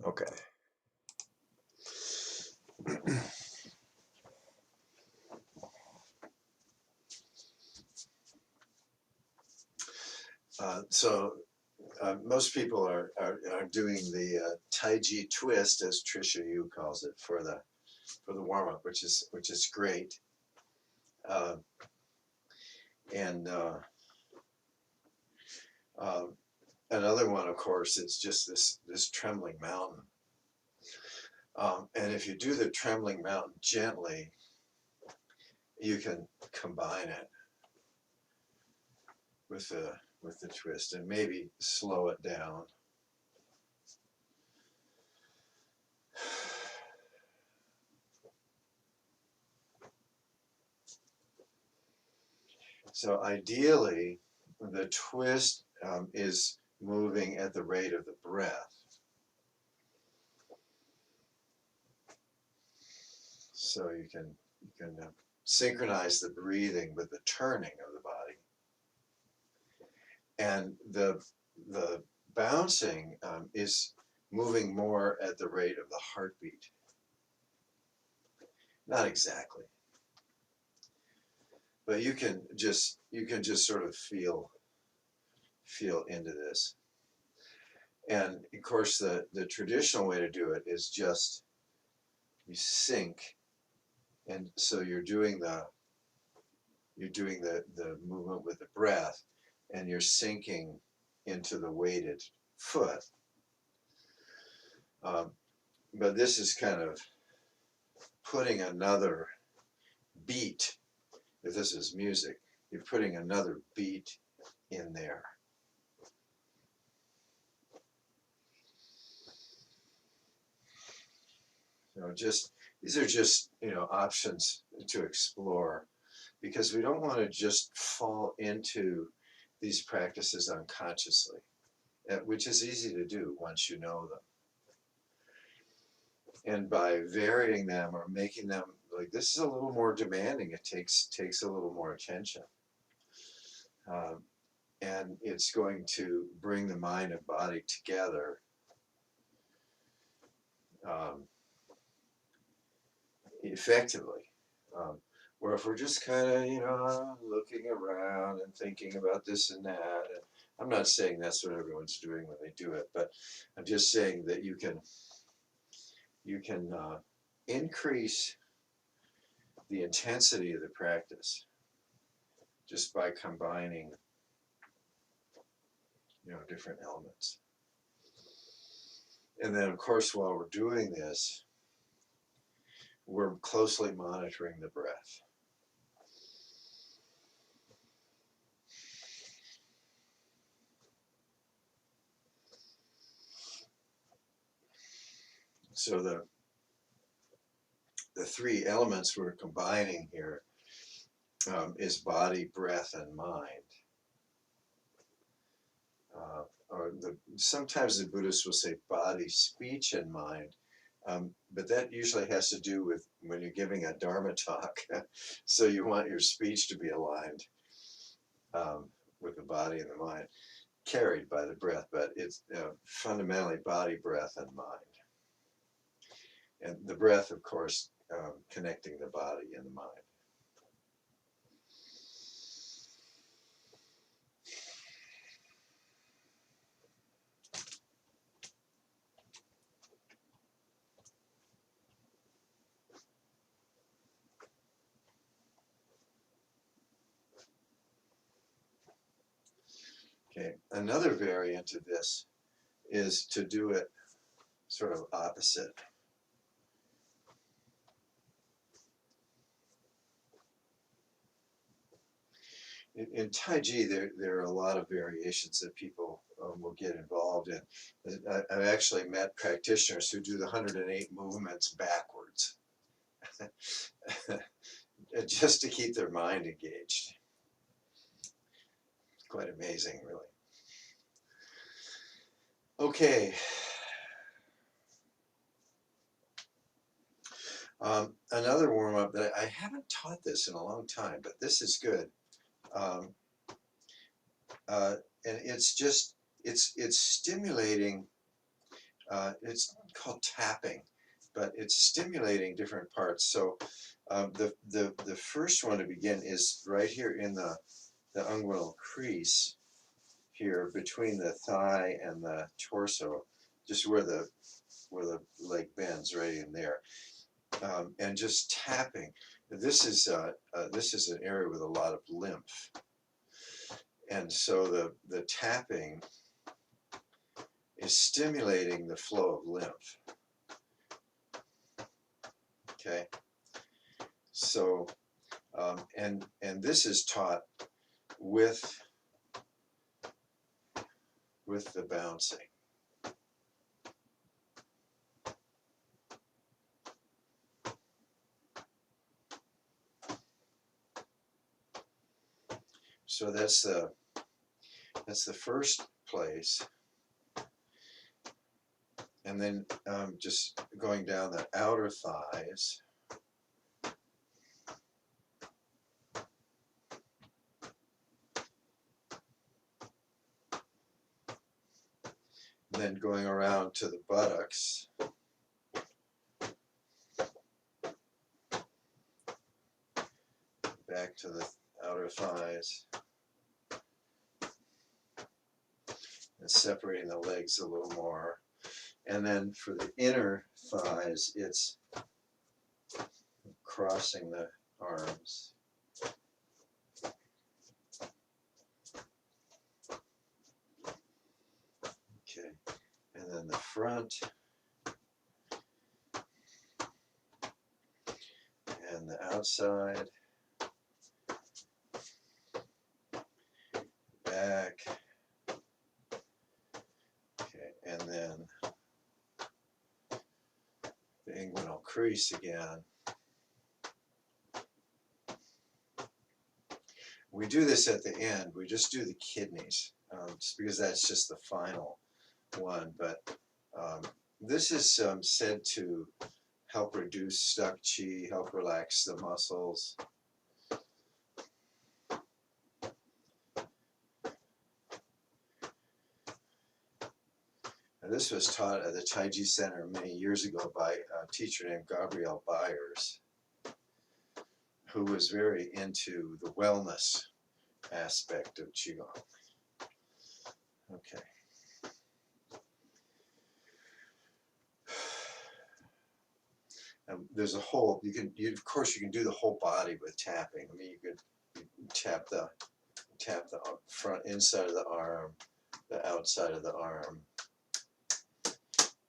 Okay. Most people are doing the Tai Chi twist, as Trisha Yu calls it, for the warm up, which is great. Uh, and uh, Another one, of course, is just this trembling mountain. And if you do the trembling mountain gently, you can combine it with the twist and maybe slow it down. So ideally, the twist is moving at the rate of the breath. So you can synchronize the breathing with the turning of the body, and the bouncing is moving more at the rate of the heartbeat. Not exactly, but you can just sort of feel into this. And of course, the traditional way to do it is just you sync, and so you're doing the movement with the breath, and you're sinking into the weighted foot. But this is kind of putting another beat. If this is music, you're putting another beat in there. These are just options to explore, because we don't want to just fall into these practices unconsciously, which is easy to do once you know them. And by varying them or making them like this is a little more demanding, it takes a little more attention, um, and it's going to bring the mind and body together, um, effectively. Where if we're just kind of looking around and thinking about this and that, and I'm not saying that's what everyone's doing when they do it, but I'm just saying that you can increase the intensity of the practice just by combining different elements. And then, of course, while we're doing this, we're closely monitoring the breath. So the three elements we're combining here is body, breath, and mind. Sometimes the Buddhists will say body, speech, and mind, but that usually has to do with when you're giving a Dharma talk. So you want your speech to be aligned with the body and the mind, carried by the breath, but it's fundamentally body, breath, and mind. And the breath, of course, connecting the body and the mind. Okay, another variant of this is to do it sort of opposite. In Tai Chi, there are a lot of variations that people will get involved in. I've actually met practitioners who do the 108 movements backwards, just to keep their mind engaged. Quite amazing, really. Okay. Another warm up that I haven't taught this in a long time, but this is good. Um, and it's stimulating it's called tapping, but it's stimulating different parts. So the first one to begin is right here in the unguenal crease here between the thigh and the torso, just where the leg bends, right in there, and just tapping. This is an area with a lot of lymph, and so the tapping is stimulating the flow of lymph. Okay, so and this is taught with the bouncing. So that's the first place, and then just going down the outer thighs. Then going around to the buttocks, back to the outer thighs, and separating the legs a little more. And then for the inner thighs, it's crossing the arms. Okay, and then the front and the outside, back, okay, and then the inguinal crease again. We do this at the end. We just do the kidneys, just because that's just the final one. But this is said to help reduce stuck chi, help relax the muscles. And this was taught at the Taiji Center many years ago by a teacher named Gabrielle Byers, who was very into the wellness aspect of Qigong. Okay. There's a whole, of course you can do the whole body with tapping. I mean, you could tap the front, inside of the arm, the outside of the arm,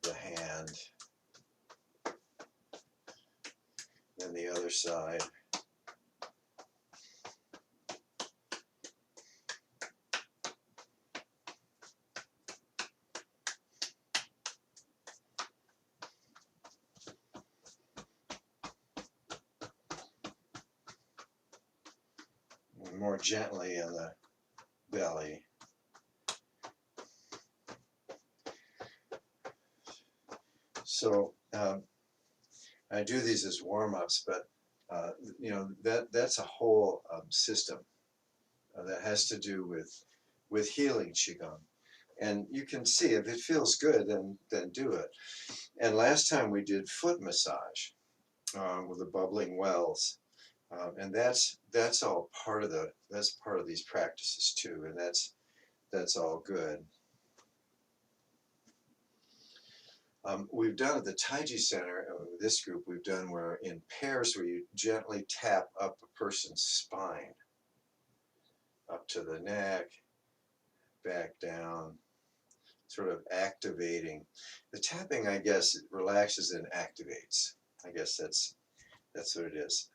the hand, then the other side. And more gently on the belly. So I do these as warm-ups, but you know, that's a whole system that has to do with healing Qigong. And you can see if it feels good, then do it. And last time we did foot massage with the bubbling wells, and that's all part of these practices too, and that's all good. We've done at the Taiji Center, this group we've done where in pairs where you gently tap up a person's spine, up to the neck, back down, sort of activating. The tapping, I guess, it relaxes and activates. I guess that's what it is.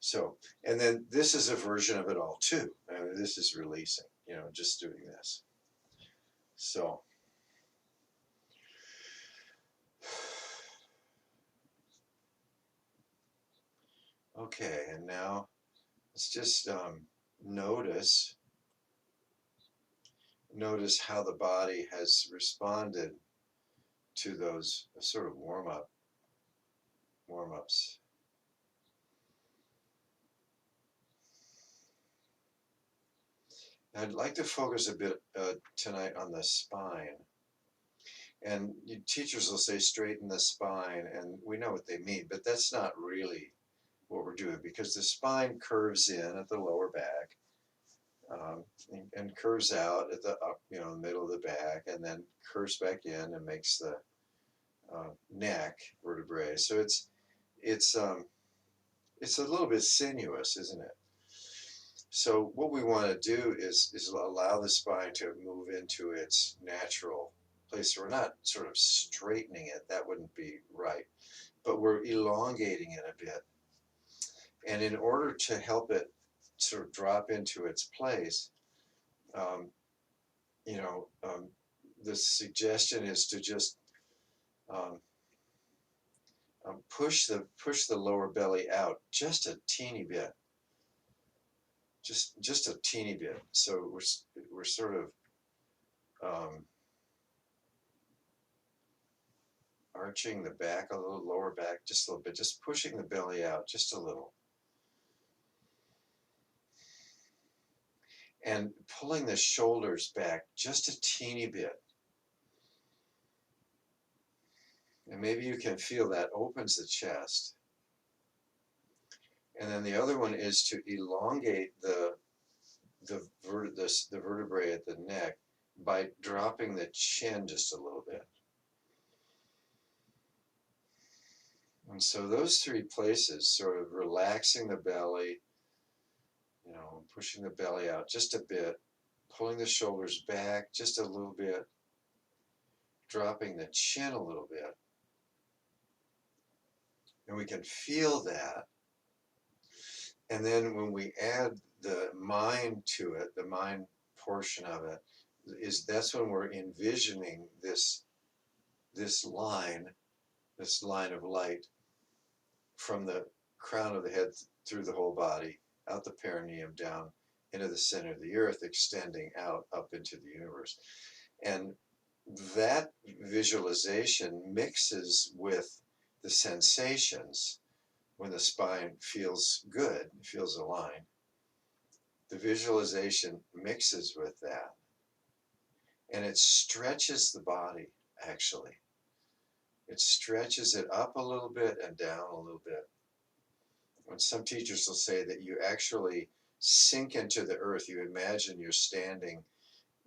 So, and then this is a version of it all too. I mean, this is releasing, you know, just doing this. So, okay, and now let's just notice how the body has responded to those sort of warm-ups. I'd like to focus a bit tonight on the spine. And teachers will say straighten the spine, and we know what they mean, but that's not really what we're doing, because the spine curves in at the lower back, and curves out at the up, middle of the back, and then curves back in and makes the neck vertebrae. So it's it's a little bit sinuous, isn't it? So what we want to do is allow the spine to move into its natural place. So we're not sort of straightening it, that wouldn't be right, but we're elongating it a bit. And in order to help it sort of drop into its place, um, you know, um, the suggestion is to just um, push the lower belly out just a teeny bit, just a teeny bit. So we're sort of um, arching the back a little, lower back just a little bit, just pushing the belly out just a little, and pulling the shoulders back just a teeny bit. And maybe you can feel that opens the chest. And then the other one is to elongate the vertebrae at the neck by dropping the chin just a little bit. And so those three places, sort of relaxing the belly, pushing the belly out just a bit, pulling the shoulders back just a little bit, dropping the chin a little bit. And we can feel that. And then when we add the mind to it, the mind portion of it, that's when we're envisioning this line of light from the crown of the head through the whole body, out the perineum, down into the center of the earth, extending out up into the universe. And that visualization mixes with the sensations when the spine feels good, feels aligned. The visualization mixes with that, and it stretches the body, actually. It stretches it up a little bit and down a little bit. And some teachers will say that you actually sink into the earth. You imagine you're standing,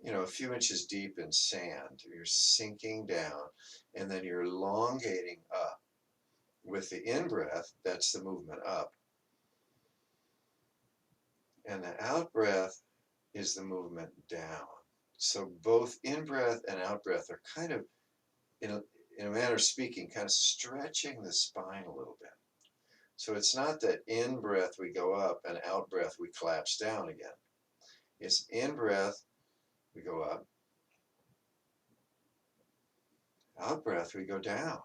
a few inches deep in sand. You're sinking down, and then you're elongating up. With the in-breath, that's the movement up. And the out-breath is the movement down. So both in-breath and out-breath are kind of, in a manner of speaking, kind of stretching the spine a little bit. So it's not that in-breath we go up and out-breath we collapse down again. It's in-breath we go up, out-breath we go down.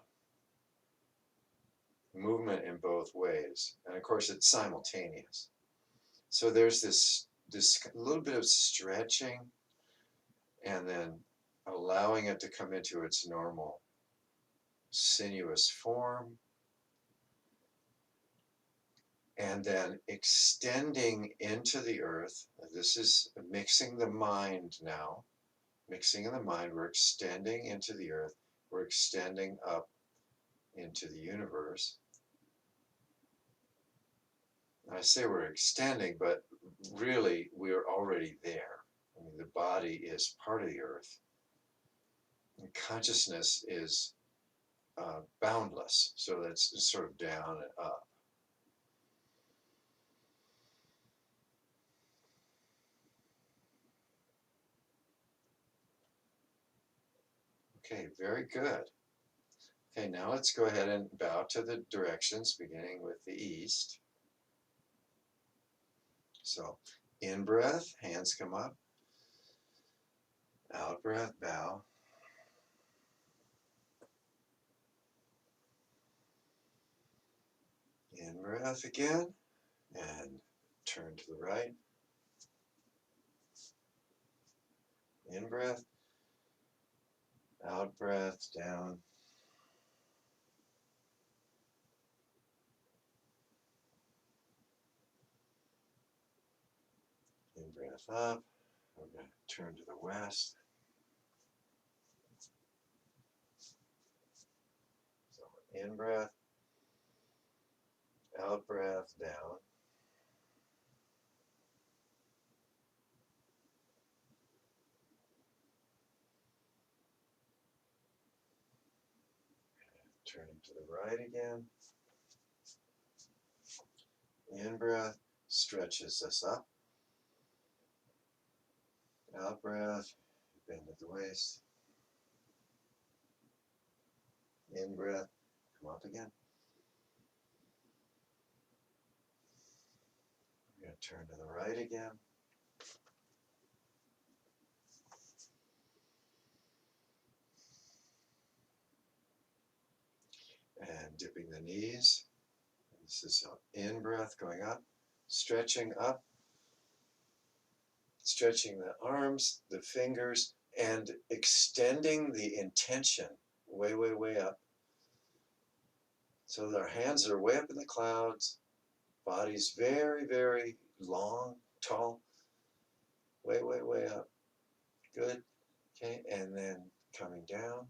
Movement in both ways. And of course it's simultaneous. So there's this little bit of stretching, and then allowing it to come into its normal sinuous form, and then extending into the earth. This is mixing the mind now. Mixing in the mind, we're extending into the earth. We're extending up into the universe. I say we're extending, but really we're already there. I mean, the body is part of the earth. And consciousness is boundless, so that's sort of down and up. Okay, very good. Okay, now let's go ahead and bow to the directions, beginning with the east. So, in breath, hands come up. Out breath, bow. In breath again, and turn to the right. In breath, out breath, down. In breath up. We're going to turn to the west. In breath, out breath, down. Turning to the right again. In breath stretches us up. Out breath, bend at the waist. In breath, come up again. We're going to turn to the right again. And dipping the knees. This is in breath going up, stretching up, stretching the arms, the fingers, and extending the intention way, way, way up. So that our hands are way up in the clouds, body's very, very long, tall, way, way, way up. Good. Okay, and then coming down.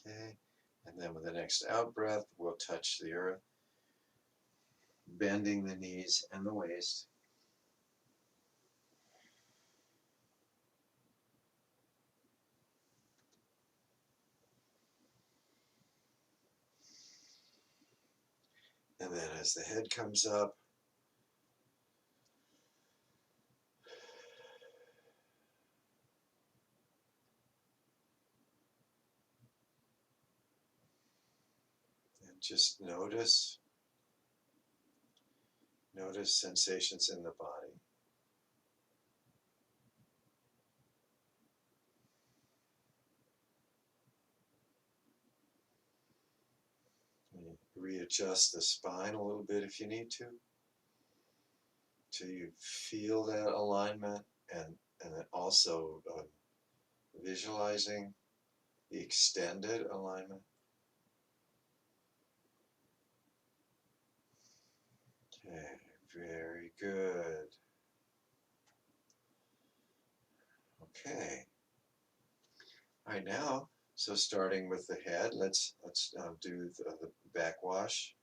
Okay, and then with the next out breath, we'll touch the earth, bending the knees and the waist. And then as the head comes up, and just notice sensations in the body. Readjust the spine a little bit if you need to, till you feel that alignment, and then also visualizing the extended alignment. Okay, very good. Okay. All right, now, so starting with the head, let's do the back wash.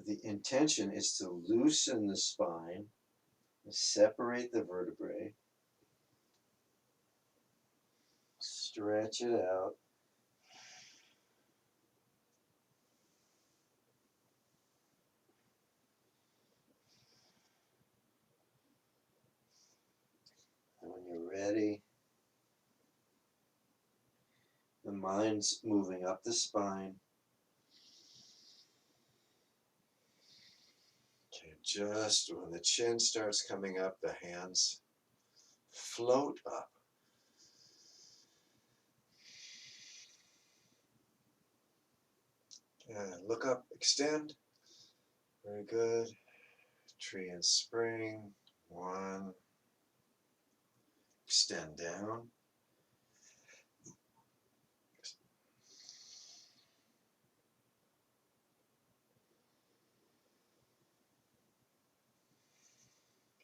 The intention is to loosen the spine, separate the vertebrae, stretch it out. And when you're ready, the mind's moving up the spine. Okay, just when the chin starts coming up, the hands float up. And look up, extend. Very good. Tree and spring. One. Extend down.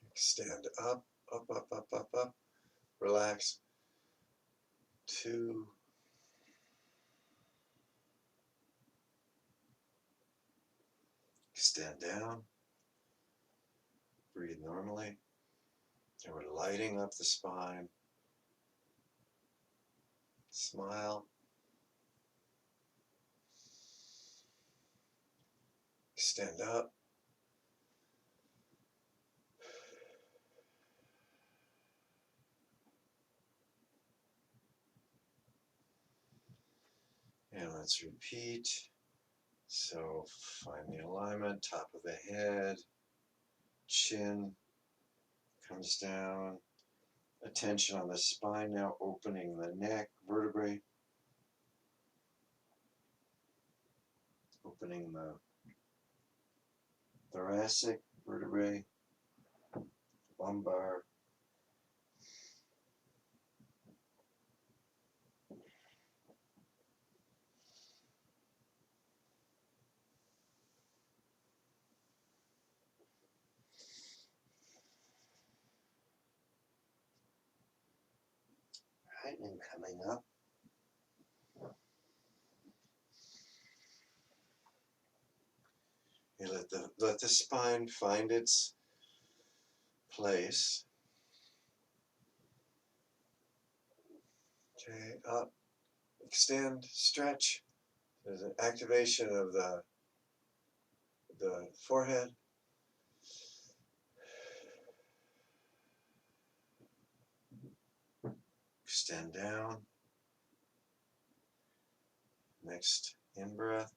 Extend up, up, up, up, up, up. Relax. Two. Extend down. Breathe normally. And we're lighting up the spine. Smile. Extend up. And let's repeat. So find the alignment, top of the head, chin comes down, attention on the spine now, opening the neck, vertebrae, opening the thoracic vertebrae, lumbar, tightening coming up. You let the spine find its place. Okay, up, extend, stretch. There's an activation of the forehead. Extend down. Next in breath.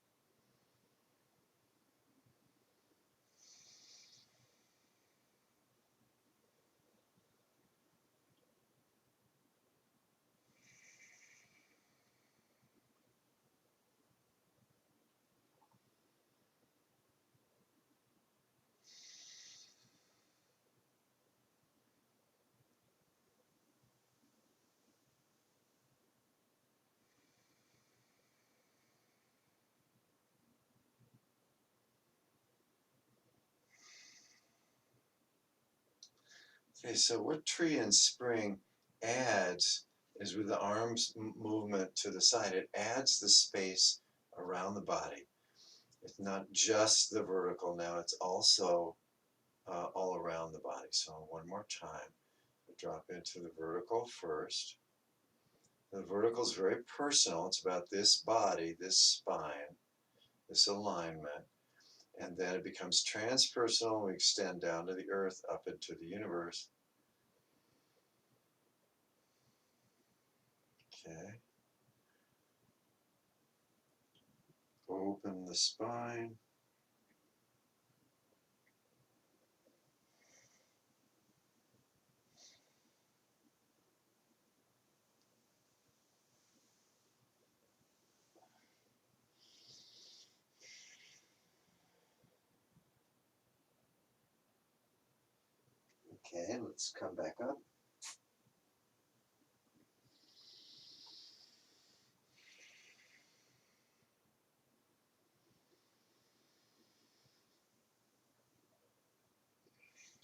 Okay, so what tree in spring adds is with the arms movement to the side, it adds the space around the body. It's not just the vertical now, it's also all around the body. So one more time, drop into the vertical first. The vertical is very personal. It's about this body, this spine, this alignment. And then it becomes transpersonal. We extend down to the earth, up into the universe. Okay. Open the spine. Okay, let's come back up.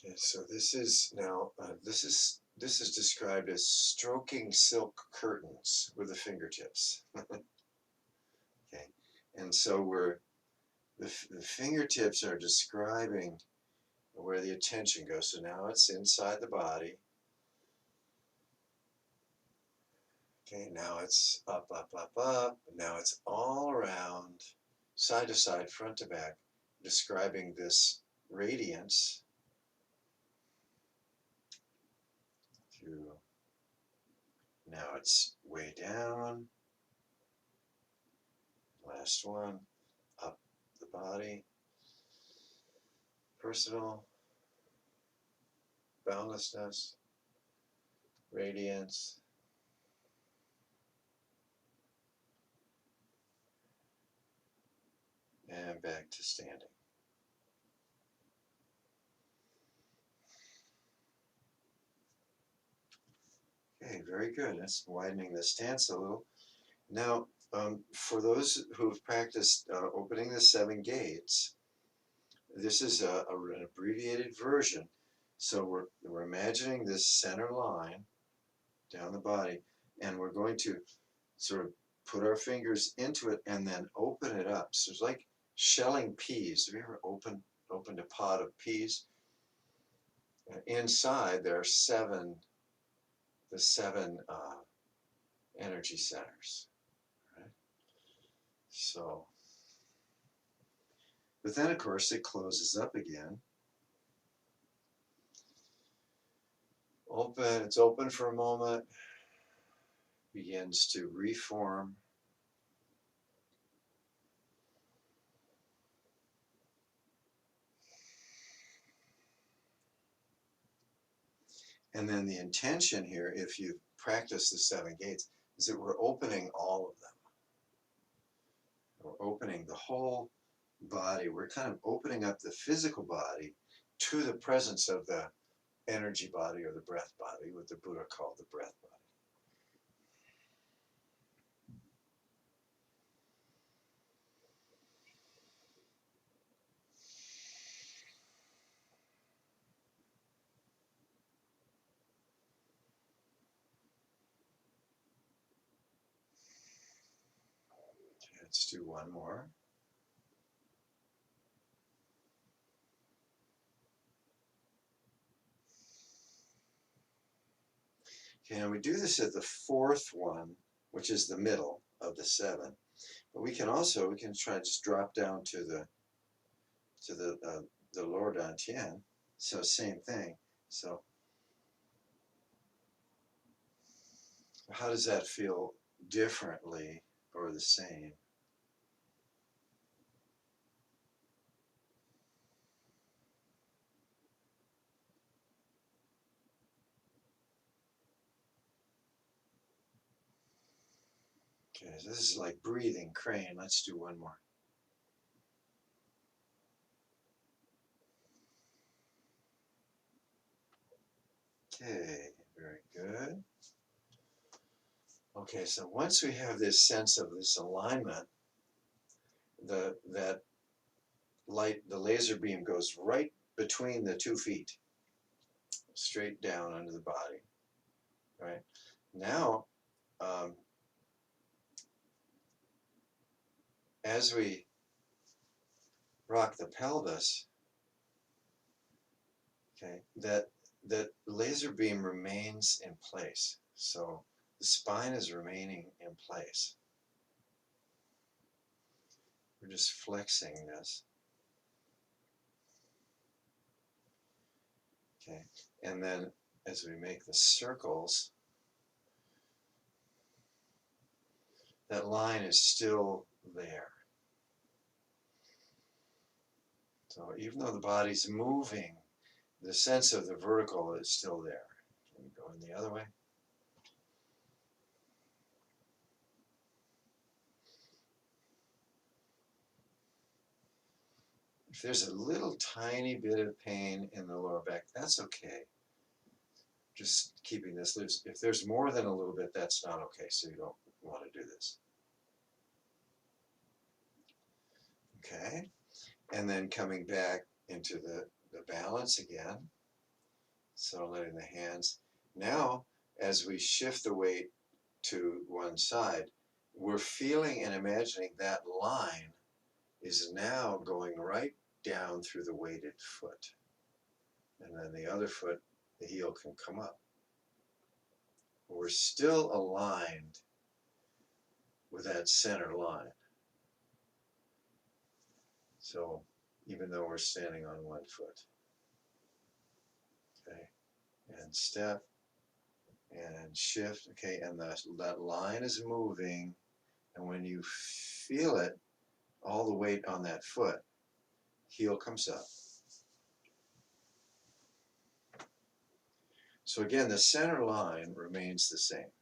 Okay, so this is now this is described as stroking silk curtains with the fingertips. Okay, and so the fingertips are describing where the attention goes. So now it's inside the body. Okay, now it's up, up, up, up. Now it's all around, side to side, front to back, describing this radiance to now it's way down. Last one, up the body, personal, boundlessness, radiance, and back to standing. Okay, very good. That's widening the stance a little. Now, for those who've practiced opening the 7 gates, this is an abbreviated version. So we're imagining this center line down the body, and we're going to sort of put our fingers into it and then open it up. So it's like shelling peas. Have you ever opened a pot of peas? Inside there are the seven energy centers. Right? So, but then of course it closes up again. Open. It's open for a moment. Begins to reform. And then the intention here, if you practice the 7 gates, is that we're opening all of them. We're opening the whole body. We're kind of opening up the physical body to the presence of the energy body or the breath body, what the Buddha called the breath body. Let's do one more. Okay, and we do this at the fourth one, which is the middle of the 7. But we can try to just drop down to the lower dantian. So same thing. So how does that feel differently or the same? Okay, so this is like breathing crane. Let's do one more. Okay, very good. Okay, so once we have this sense of this alignment, the laser beam goes right between the 2 feet, straight down under the body. Right now, as we rock the pelvis, okay, that laser beam remains in place. So the spine is remaining in place. We're just flexing this. Okay, and then as we make the circles, that line is still there. So even though the body's moving, the sense of the vertical is still there. Can we go in the other way? If there's a little tiny bit of pain in the lower back, that's okay. Just keeping this loose. If there's more than a little bit, that's not okay, so you don't want to do this. Okay, and then coming back into the balance again. So letting the hands. Now, as we shift the weight to one side, we're feeling and imagining that line is now going right down through the weighted foot. And then the other foot, the heel can come up. We're still aligned with that center line. So even though we're standing on one foot. Okay, and step and shift. Okay, and that line is moving. And when you feel it, all the weight on that foot, heel comes up. So again, the center line remains the same.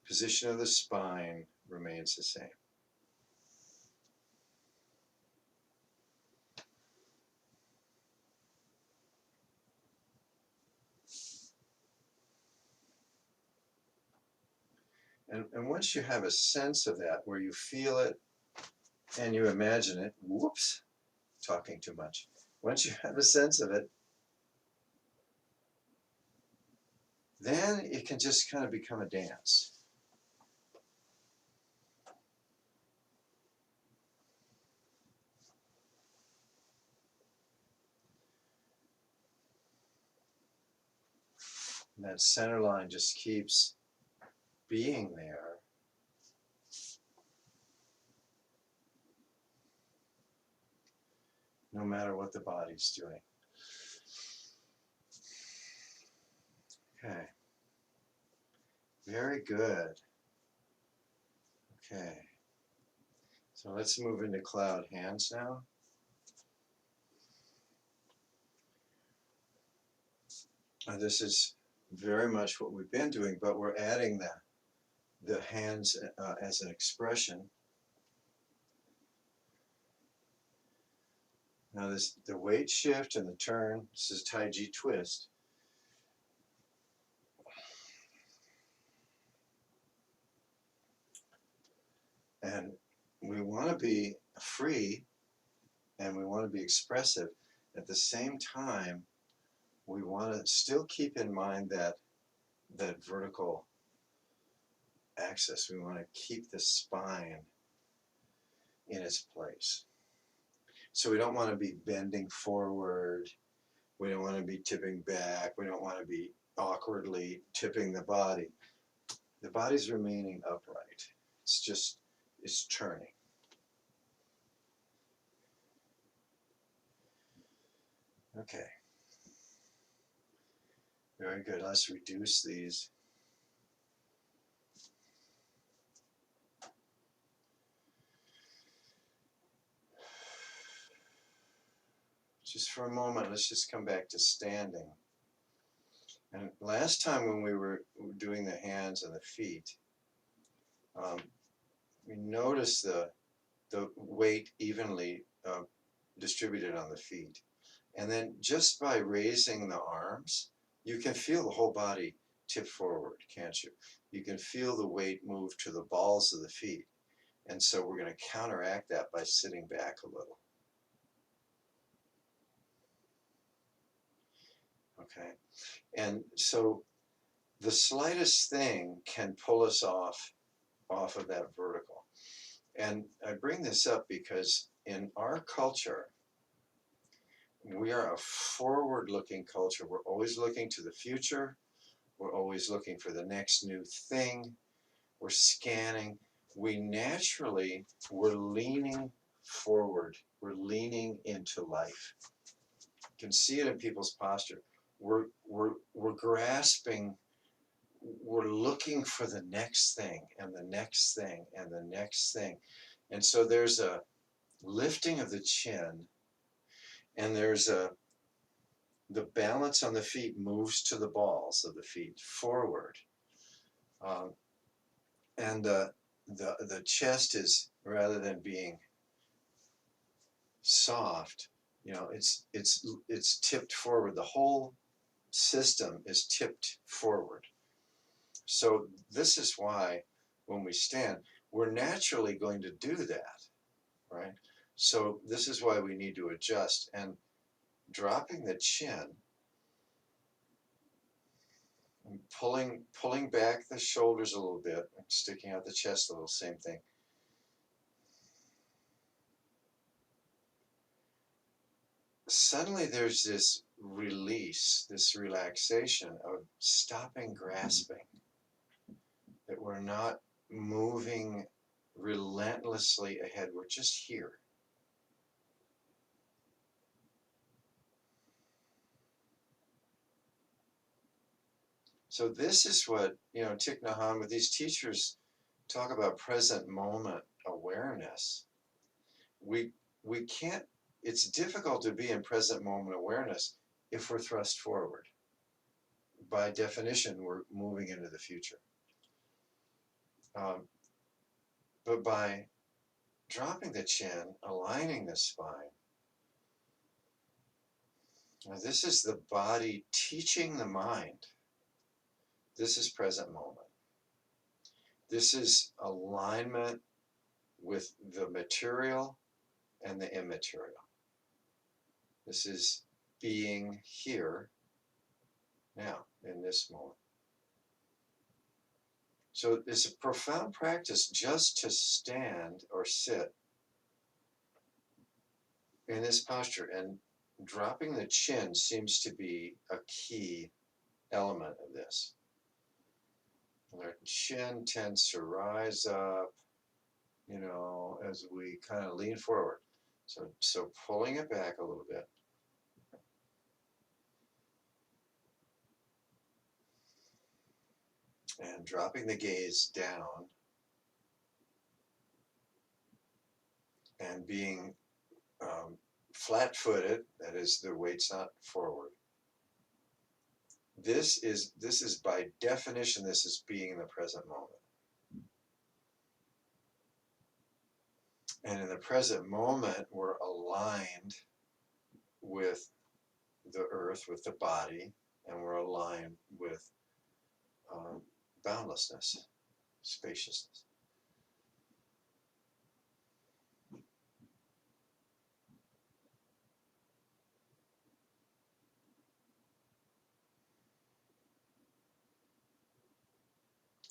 Position of the spine remains the same. And once you have a sense of that, where you feel it and you imagine it, whoops, talking too much. Once you have a sense of it, then it can just kind of become a dance. And that center line just keeps being there. No matter what the body's doing. Okay. Very good. Okay. So let's move into cloud hands now. This is very much what we've been doing, but we're adding the hands as an expression. Now the weight shift and the turn, this is Tai Chi twist. And we want to be free and we want to be expressive. At the same time, we want to still keep in mind that vertical axis. We want to keep the spine in its place. So we don't want to be bending forward. We don't want to be tipping back. We don't want to be awkwardly tipping the body. The body's remaining upright. It's turning. Okay. Very good. Let's reduce these. Just for a moment, let's just come back to standing. And last time when we were doing the hands and the feet, we noticed the weight evenly distributed on the feet. And then just by raising the arms, you can feel the whole body tip forward, can't you? You can feel the weight move to the balls of the feet. And so we're going to counteract that by sitting back a little. Okay. And so the slightest thing can pull us off of that vertical. And I bring this up because in our culture, we are a forward-looking culture. We're always looking to the future. We're always looking for the next new thing. We're scanning. We're leaning forward. We're leaning into life. You can see it in people's posture. We're grasping. We're looking for the next thing and the next thing and the next thing. And so there's a lifting of the chin, and the balance on the feet moves to the balls of the feet forward. And the chest is, rather than being soft, it's tipped forward. The whole system is tipped forward. So this is why when we stand, we're naturally going to do that, right? So this is why we need to adjust, and dropping the chin and pulling back the shoulders a little bit, and sticking out the chest a little, same thing. Suddenly there's this release, this relaxation of stopping grasping, that we're not moving relentlessly ahead, we're just here. So this is what, Thich Nhat Hanh, with these teachers talk about present moment awareness. We can't, it's difficult to be in present moment awareness if we're thrust forward. By definition, we're moving into the future. But by dropping the chin, aligning the spine, now this is the body teaching the mind. This is present moment. This is alignment with the material and the immaterial. This is being here now in this moment. So it's a profound practice just to stand or sit in this posture, and dropping the chin seems to be a key element of this. Our chin tends to rise up, as we kind of lean forward. So pulling it back a little bit. And dropping the gaze down, and being flat-footed, that is, the weight's not forward. This is by definition, this is being in the present moment. And in the present moment, we're aligned with the earth, with the body, and we're aligned with boundlessness, spaciousness.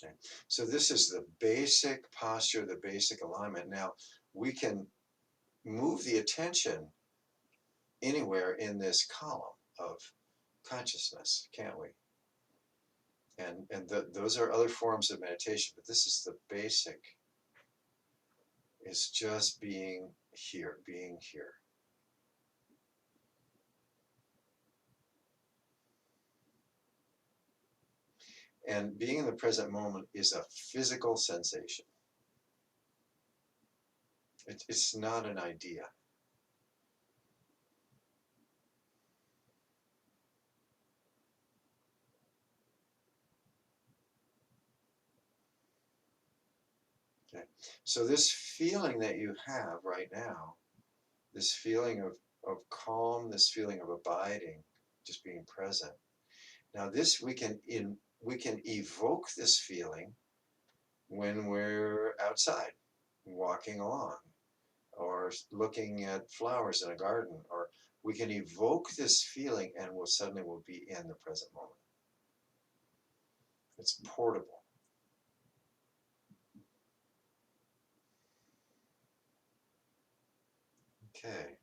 Okay. So this is the basic posture, the basic alignment. Now, we can move the attention anywhere in this column of consciousness, can't we? And those are other forms of meditation, but this is the basic, is just being here, being here. And being in the present moment is a physical sensation. It's not an idea. Okay. So this feeling that you have right now, this feeling of calm, this feeling of abiding, just being present. Now this we can evoke this feeling when we're outside, walking along, or looking at flowers in a garden, or we can evoke this feeling and we'll be in the present moment. It's portable. Okay.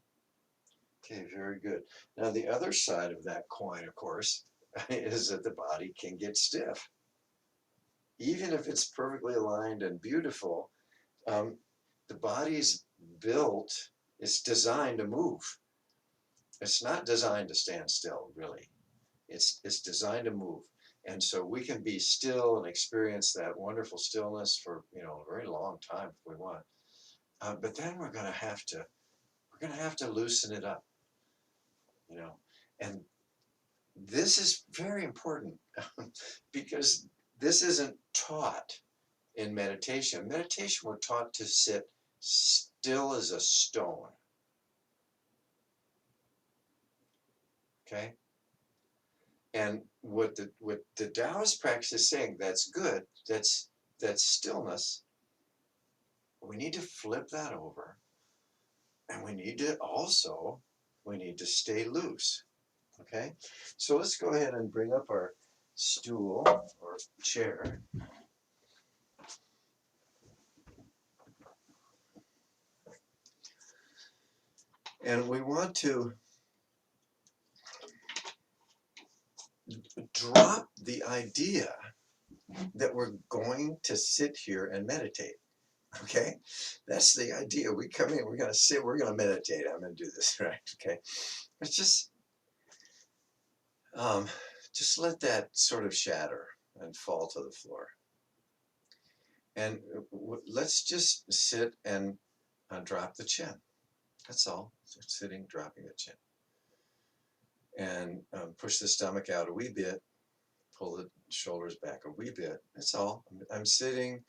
Okay, very good. Now the other side of that coin, of course, is that the body can get stiff. Even if it's perfectly aligned and beautiful, the body's built, it's designed to move. It's not designed to stand still, really. It's designed to move. And so we can be still and experience that wonderful stillness for, a very long time if we want. But then we're gonna have to loosen it up, and this is very important because this isn't taught in meditation. Meditation, we're taught to sit still as a stone. Okay? And what the Taoist practice is saying, that's good, that's stillness. We need to flip that over. And we need to stay loose. Okay? So let's go ahead and bring up our stool or chair. And we want to drop the idea that we're going to sit here and meditate. Okay, that's the idea. We come in, we're going to sit, we're going to meditate. I'm going to do this, right? Okay, it's just let that sort of shatter and fall to the floor. And let's just sit and drop the chin. That's all. So sitting, dropping the chin, and push the stomach out a wee bit. Pull the shoulders back a wee bit. That's all. I'm sitting.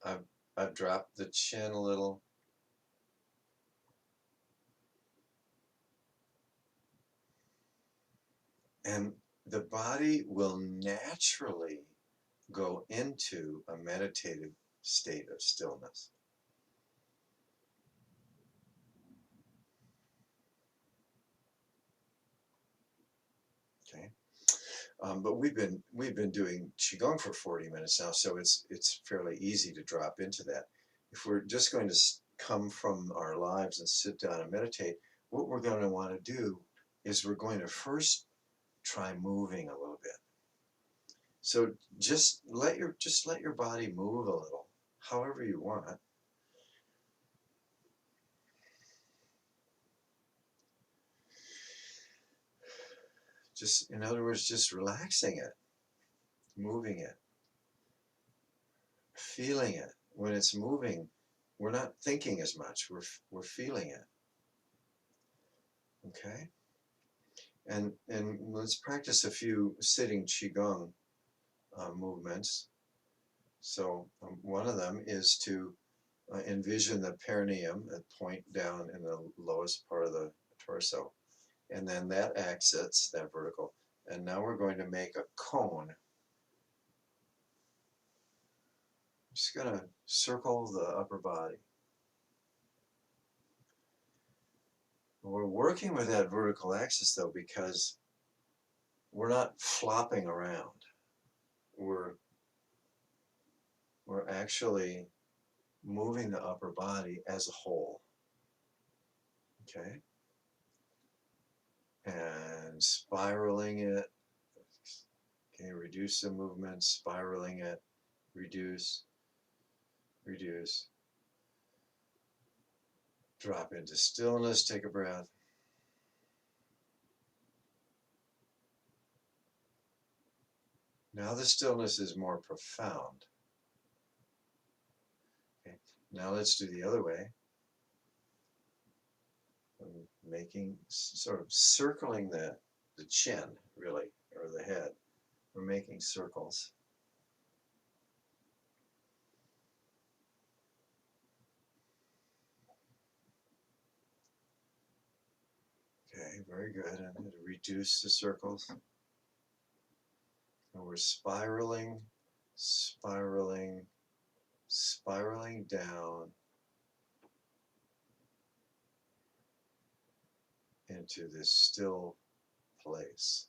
I've dropped the chin a little. And the body will naturally go into a meditative state of stillness. Okay. But we've been doing Qigong for 40 minutes now, so it's fairly easy to drop into that. If we're just going to come from our lives and sit down and meditate, what we're going to want to do is we're going to first try moving a little bit. So just let your body move a little, however you want. Just, in other words, just relaxing it, moving it, feeling it. When it's moving, we're not thinking as much. We're feeling it. Okay. And let's practice a few sitting Qigong movements. So one of them is to envision the perineum, a point down in the lowest part of the torso, and then that exits, that vertical. And now we're going to make a cone. Just going to circle the upper body. We're working with that vertical axis though, because we're not flopping around. We're actually moving the upper body as a whole. Okay? And spiraling it. Okay, reduce the movement, spiraling it, reduce, reduce. Drop into stillness, take a breath. Now the stillness is more profound. Okay, now let's do the other way. Making, sort of circling the chin, really, or the head. We're making circles. Okay, very good. And reduce the circles. And we're spiraling, spiraling, spiraling down into this still place.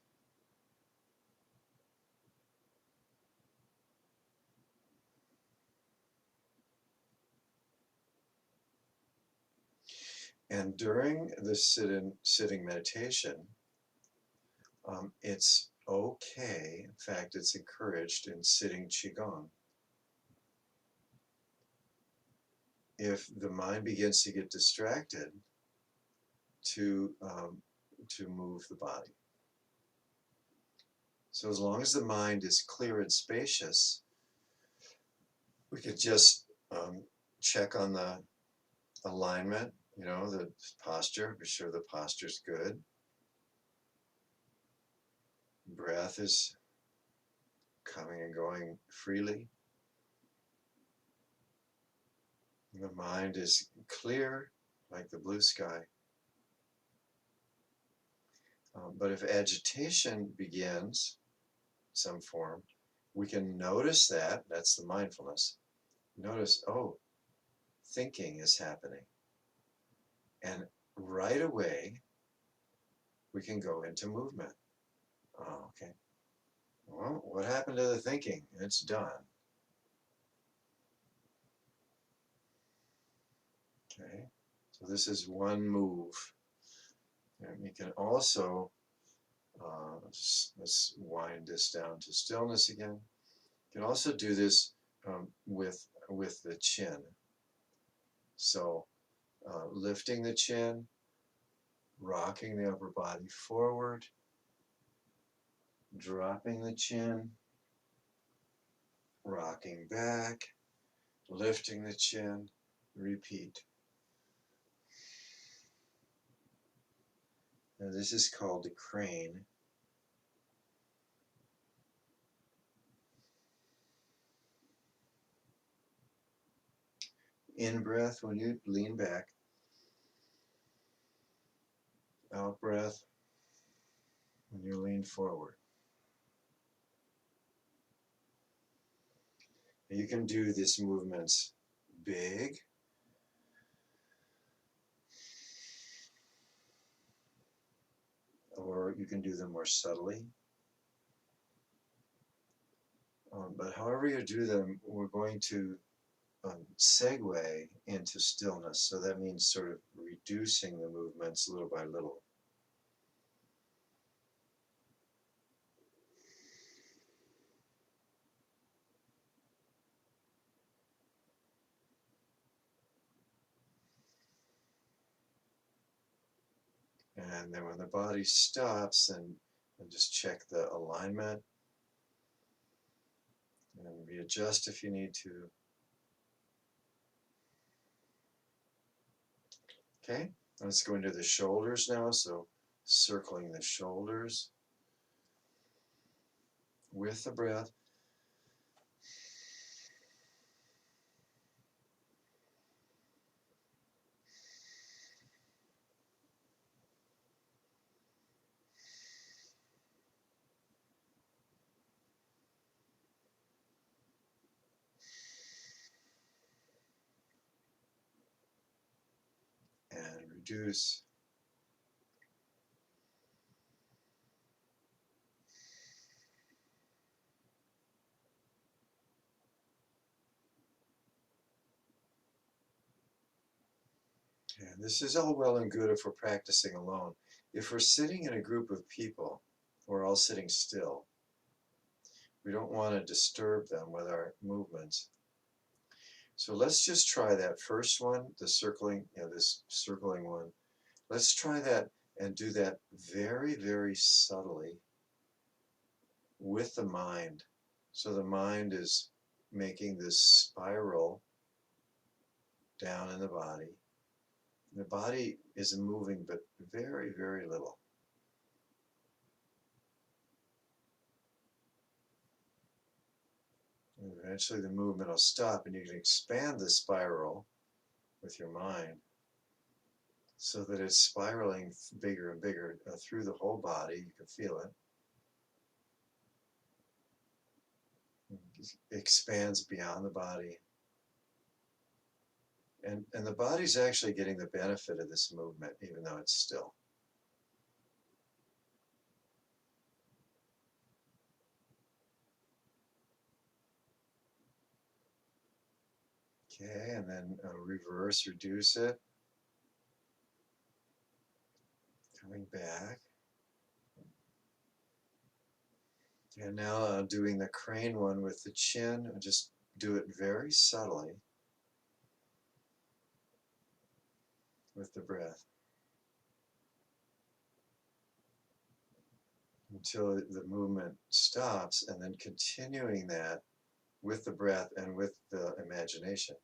And during the sitting meditation, it's okay, in fact, it's encouraged in sitting Qigong. If the mind begins to get distracted, to move the body. So as long as the mind is clear and spacious, we could just check on the alignment, the posture, be sure the posture's good. Breath is coming and going freely. The mind is clear like the blue sky. But if agitation begins, some form, we can notice that. That's the mindfulness. Notice, oh, thinking is happening. And right away, we can go into movement. Oh, okay. Well, what happened to the thinking? It's done. Okay. So this is one move. And you can also, let's wind this down to stillness again. You can also do this with the chin. So lifting the chin, rocking the upper body forward, dropping the chin, rocking back, lifting the chin, repeat. Now this is called the crane. In breath when you lean back. Out breath when you lean forward. You can do these movements big, or you can do them more subtly. But however you do them, we're going to segue into stillness. So that means sort of reducing the movements little by little. And then when the body stops, then just check the alignment and readjust if you need to. Okay, let's go into the shoulders now. So circling the shoulders with the breath. And reduce. And this is all well and good if we're practicing alone. If we're sitting in a group of people, we're all sitting still. We don't want to disturb them with our movements. So let's just try that first one, the circling, this circling one. Let's try that and do that very, very subtly with the mind. So the mind is making this spiral down in the body. The body is moving, but very, very little. And eventually the movement will stop, and you can expand the spiral with your mind so that it's spiraling bigger and bigger through the whole body. You can feel it. It expands beyond the body. And the body's actually getting the benefit of this movement, even though it's still. Okay, and then reverse, reduce it. Coming back. And now doing the crane one with the chin, just do it very subtly with the breath until the movement stops, and then continuing that with the breath and with the imagination.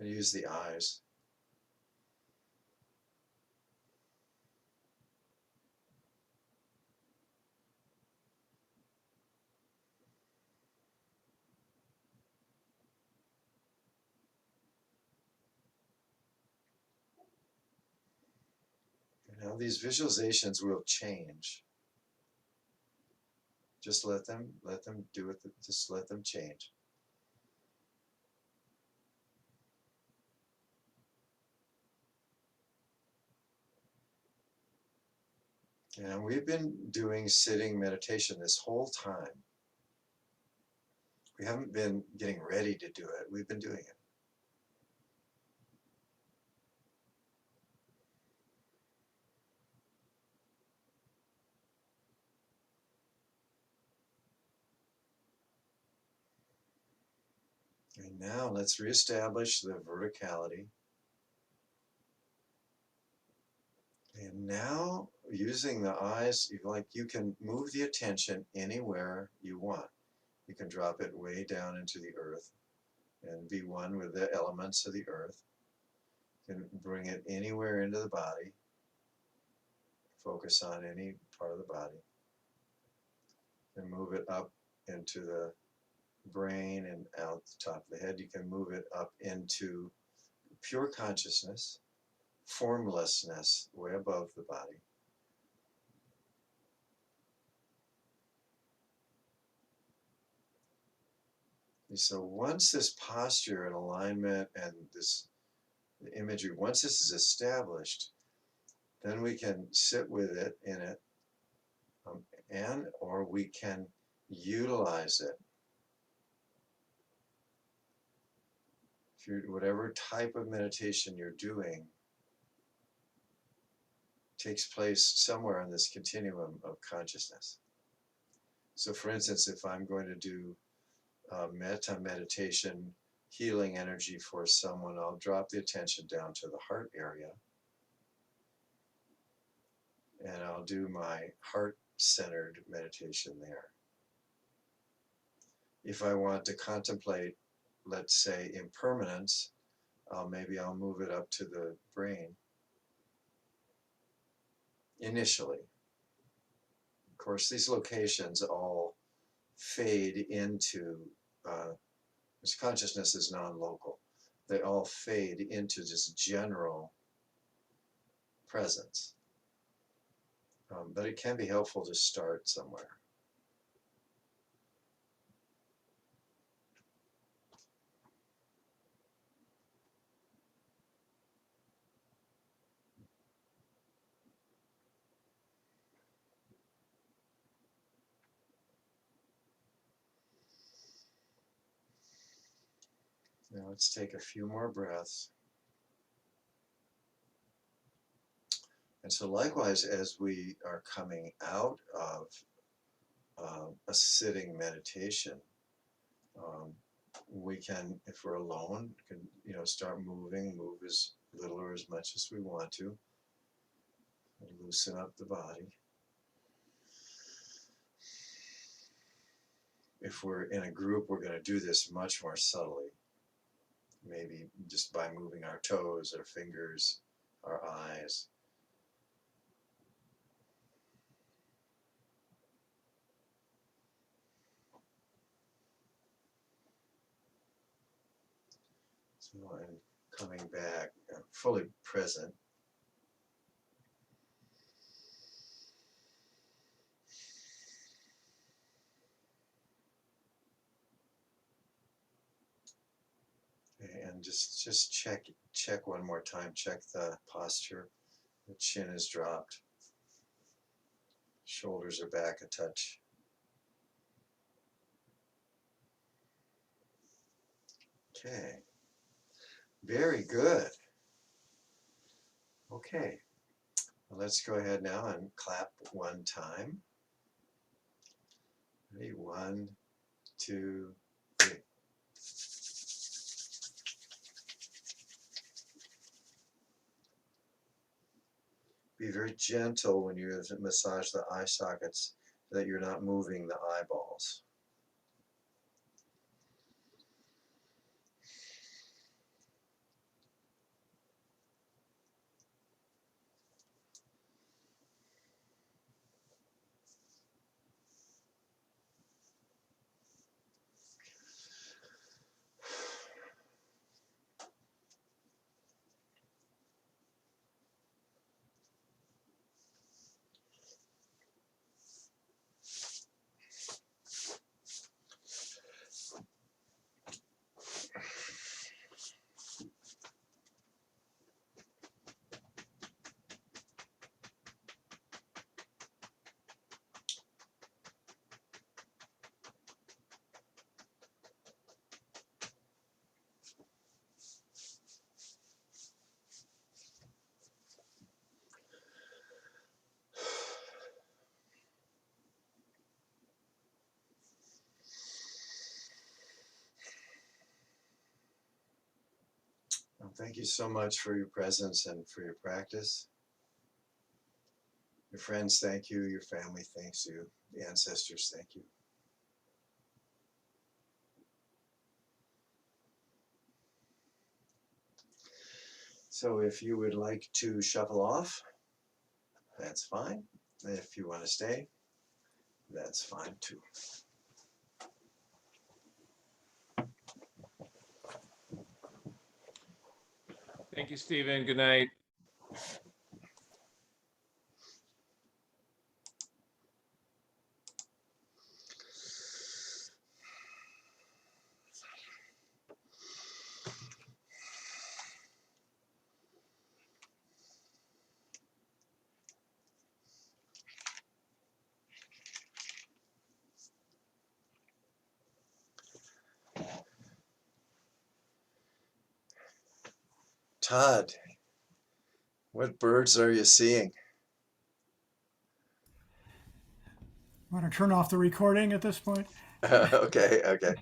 And use the eyes. Now these visualizations will change. Just let them do it. Just let them change. And we've been doing sitting meditation this whole time. We haven't been getting ready to do it. We've been doing it. And now let's reestablish the verticality. And now using the eyes, you can move the attention anywhere you want. You can drop it way down into the earth and be one with the elements of the earth. You can bring it anywhere into the body. Focus on any part of the body. And move it up into the brain and out the top of the head. You can move it up into pure consciousness, formlessness, way above the body. And so once this posture and alignment and this imagery, once this is established, then we can sit with it in it, and or we can utilize it. Whatever type of meditation you're doing takes place somewhere on this continuum of consciousness. So for instance, if I'm going to do metta meditation, healing energy for someone, I'll drop the attention down to the heart area, and I'll do my heart-centered meditation there. If I want to contemplate, let's say, impermanence, maybe I'll move it up to the brain initially. Of course, these locations all fade into, this consciousness is non-local. They all fade into just general presence. But it can be helpful to start somewhere. Now let's take a few more breaths. And so likewise, as we are coming out of a sitting meditation, we can, if we're alone, can start moving, move as little or as much as we want to, and loosen up the body. If we're in a group, we're going to do this much more subtly, maybe just by moving our toes, our fingers, our eyes. So, and coming back, fully present. And just check one more time. Check the posture. The chin is dropped. Shoulders are back a touch. Okay. Very good. Okay. Well, let's go ahead now and clap one time. Ready? 1, 2, 3. Be very gentle when you massage the eye sockets so that you're not moving the eyeballs. Well, thank you so much for your presence and for your practice. Your friends thank you, your family thanks you, the ancestors thank you. So if you would like to shuffle off, that's fine. If you want to stay, that's fine too. Thank you, Stephen. Good night. Todd, what birds are you seeing? Want to turn off the recording at this point? Okay.